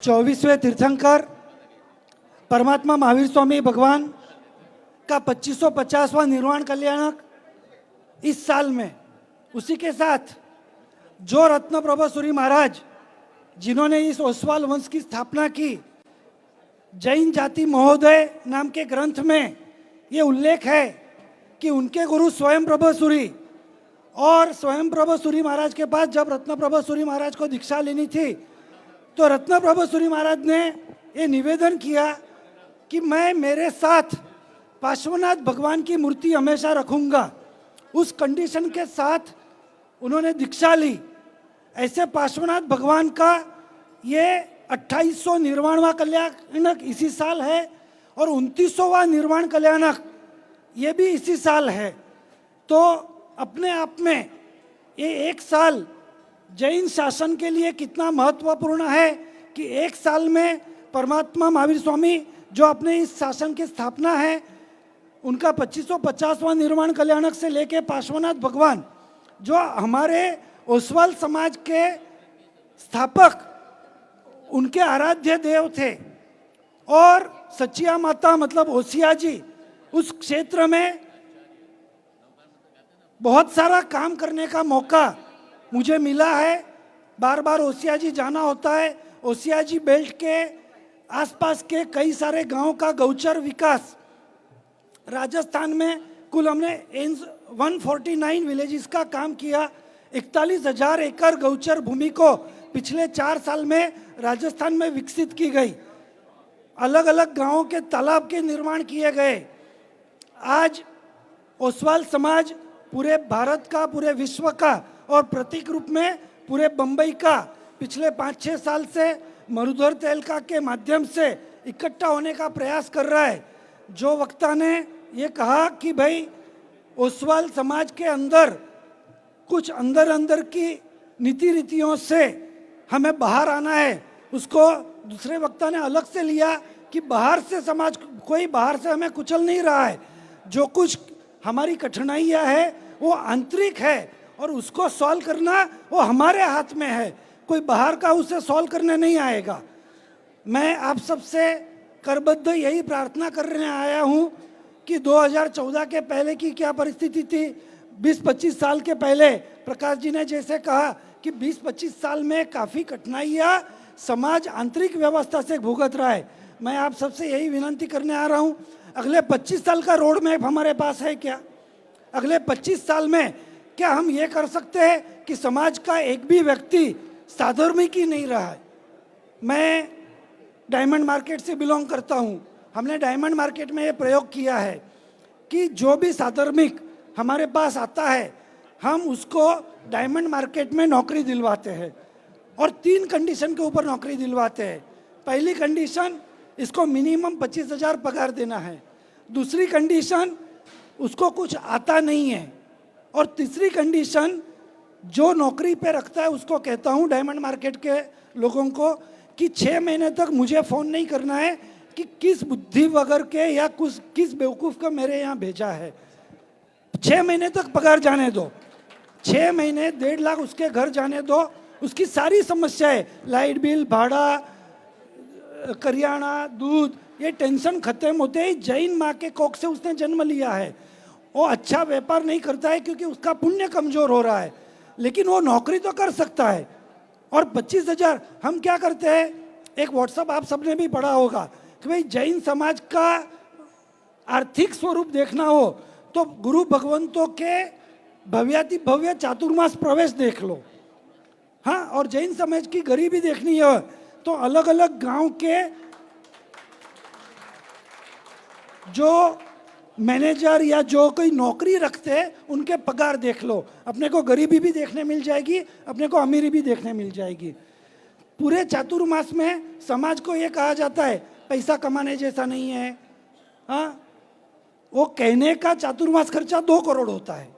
24वें तीर्थंकर परमात्मा महावीर स्वामी भगवान का 2550वां निर्वाण कल्याणक इस साल में, उसी के साथ जो रत्न प्रभा सूरी महाराज जिन्होंने इस ओसवाल वंश की स्थापना की, जैन जाति महोदय नाम के ग्रंथ में ये उल्लेख है कि उनके गुरु स्वयं प्रभा सूरी और स्वयं प्रभा सूरी महाराज के पास जब रत्न प्रभा सूरी महाराज को दीक्षा लेनी थी तो रत्न प्रभा सूरी महाराज ने ये निवेदन किया कि मैं मेरे साथ पार्श्वनाथ भगवान की मूर्ति हमेशा रखूंगा। उस कंडीशन के साथ उन्होंने दीक्षा ली। ऐसे पार्श्वनाथ भगवान का ये 2800 निर्वाणवां कल्याणक इसी साल है और 29वां निर्वाण कल्याणक ये भी इसी साल है। तो अपने आप में ये एक साल जैन शासन के लिए कितना महत्वपूर्ण है कि एक साल में परमात्मा महावीर स्वामी जो अपने इस शासन की स्थापना है, उनका 2550वां निर्वाण कल्याणक से लेके पार्श्वनाथ भगवान जो हमारे ओसवाल समाज के स्थापक, उनके आराध्य देव थे और सचिया माता मतलब ओसिया जी उस क्षेत्र में बहुत सारा काम करने का मौका मुझे मिला है। बार बार ओसिया जी जाना होता है। ओसिया जी बेल्ट के आसपास के कई सारे गांव का गौचर विकास, राजस्थान में कुल हमने 149 विलेजेस का काम किया। 41,000 एकड़ गौचर भूमि को पिछले 4 साल में राजस्थान में विकसित की गई। अलग अलग गांवों के तालाब के निर्माण किए गए। आज ओसवाल समाज पूरे भारत का, पूरे विश्व का और प्रतीक रूप में पूरे बम्बई का पिछले 5-6 साल से मरुधर तहलका के माध्यम से इकट्ठा होने का प्रयास कर रहा है। जो वक्ता ने ये कहा कि भाई ओसवाल समाज के अंदर कुछ अंदर की नीति रीतियों से हमें बाहर आना है, उसको दूसरे वक्ता ने अलग से लिया कि बाहर से समाज, कोई बाहर से हमें कुचल नहीं रहा है। जो कुछ हमारी कठिनाइयाँ है वो आंतरिक है और उसको सॉल्व करना वो हमारे हाथ में है। कोई बाहर का उसे सॉल्व करने नहीं आएगा। मैं आप सबसे करबद्ध यही प्रार्थना करने आया हूँ कि 2014 के पहले की क्या परिस्थिति थी, 20-25 साल के पहले प्रकाश जी ने जैसे कहा कि 20-25 साल में काफ़ी कठिनाइयाँ समाज आंतरिक व्यवस्था से भुगत रहा है। मैं आप सबसे यही विनती करने आ रहा हूँ, अगले 25 साल का रोड मैप हमारे पास है क्या? अगले 25 साल में क्या हम ये कर सकते हैं कि समाज का एक भी व्यक्ति साधर्मिक ही नहीं रहा है? मैं डायमंड मार्केट से बिलोंग करता हूँ। हमने डायमंड मार्केट में ये प्रयोग किया है कि जो भी साधर्मिक हमारे पास आता है हम उसको डायमंड मार्केट में नौकरी दिलवाते हैं और 3 कंडीशन के ऊपर नौकरी दिलवाते हैं। पहली कंडीशन, इसको मिनिमम 25,000 पगार देना है। दूसरी कंडीशन, उसको कुछ आता नहीं है। और तीसरी कंडीशन, जो नौकरी पे रखता है उसको कहता हूँ डायमंड मार्केट के लोगों को कि 6 महीने तक मुझे फ़ोन नहीं करना है कि किस बुद्धि वगैरह के या किस बेवकूफ़ को मेरे यहाँ भेजा है। 6 महीने तक पगार जाने दो, 6 महीने 1.5 लाख उसके घर जाने दो। उसकी सारी समस्याएं, लाइट बिल, भाड़ा, करियाना, दूध, ये टेंशन खत्म होते ही जैन माँ के कोख से उसने जन्म लिया है। वो अच्छा व्यापार नहीं करता है क्योंकि उसका पुण्य कमज़ोर हो रहा है, लेकिन वो नौकरी तो कर सकता है। और 25,000 हम क्या करते हैं, एक व्हाट्सएप आप सबने भी पढ़ा होगा कि भाई जैन समाज का आर्थिक स्वरूप देखना हो तो गुरु भगवंतों के भव्याति भव्य चातुर्मास प्रवेश देख लो। हाँ, और जैन समाज की गरीबी देखनी है तो अलग अलग गांव के जो मैनेजर या जो कोई नौकरी रखते हैं उनके पगार देख लो। अपने को गरीबी भी देखने मिल जाएगी, अपने को अमीरी भी देखने मिल जाएगी। पूरे चातुर्मास में समाज को ये कहा जाता है पैसा कमाने जैसा नहीं है। हाँ, वो कहने का चातुर्मास खर्चा 2 करोड़ होता है।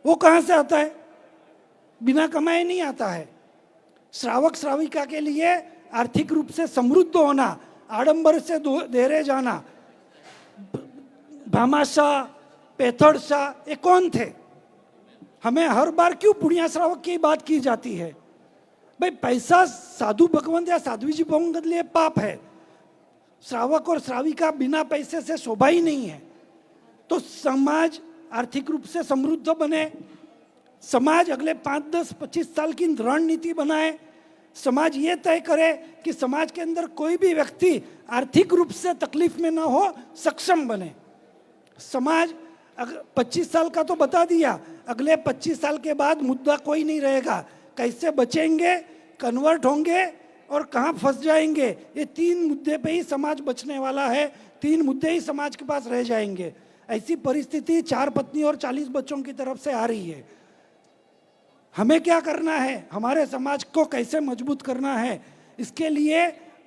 वो कहाँ से आता है? बिना कमाए नहीं आता है। श्रावक श्राविका के लिए आर्थिक रूप से समृद्ध होना, आडंबर से देरे जाना, भामाशाह, पैथड़शाह, ये कौन थे? हमें हर बार क्यों पुण्य श्रावक की बात की जाती है? भाई पैसा साधु भगवंत या साध्वी जी भगवंत के लिए पाप है। श्रावक और श्राविका बिना पैसे से शोभा ही नहीं है। तो समाज आर्थिक रूप से समृद्ध बने, समाज अगले 5, 10, 25 साल की रणनीति बनाए, समाज ये तय करे कि समाज के अंदर कोई भी व्यक्ति आर्थिक रूप से तकलीफ में ना हो, सक्षम बने। समाज 25 साल का तो बता दिया, अगले 25 साल के बाद मुद्दा कोई नहीं रहेगा, कैसे बचेंगे, कन्वर्ट होंगे और कहाँ फंस जाएंगे, ये 3 मुद्दे पे ही समाज बचने वाला है, 3 मुद्दे ही समाज के पास रह जाएंगे। ऐसी परिस्थिति 4 पत्नी और 40 बच्चों की तरफ से आ रही है। हमें क्या करना है, हमारे समाज को कैसे मजबूत करना है, इसके लिए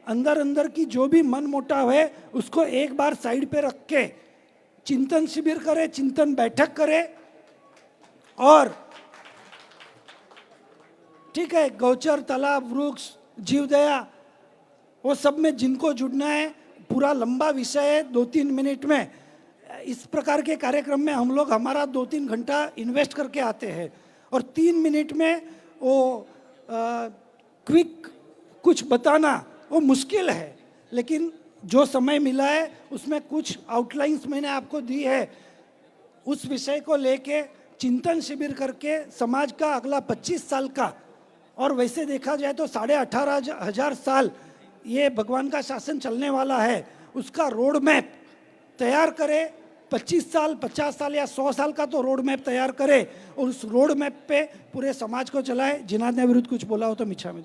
अंदर अंदर की जो भी मन मोटाव है उसको एक बार साइड पे रख के चिंतन शिविर करे, चिंतन बैठक करे। और ठीक है, गौचर, तालाब, वृक्ष, जीवदया, वो सब में जिनको जुड़ना है, पूरा लंबा विषय है, 2-3 मिनट में इस प्रकार के कार्यक्रम में हम लोग हमारा 2-3 घंटा इन्वेस्ट करके आते हैं और 3 मिनट में वो क्विक कुछ बताना वो मुश्किल है। लेकिन जो समय मिला है उसमें कुछ आउटलाइंस मैंने आपको दी है, उस विषय को लेके चिंतन शिविर करके समाज का अगला 25 साल का, और वैसे देखा जाए तो 18,500 साल ये भगवान का शासन चलने वाला है, उसका रोड मैप तैयार करे। 25 साल, 50 साल या 100 साल का तो रोड मैप तैयार करे और उस रोड मैप पे पूरे समाज को चलाए। जिनाद ने विरुद्ध कुछ बोला हो तो मिच्छा में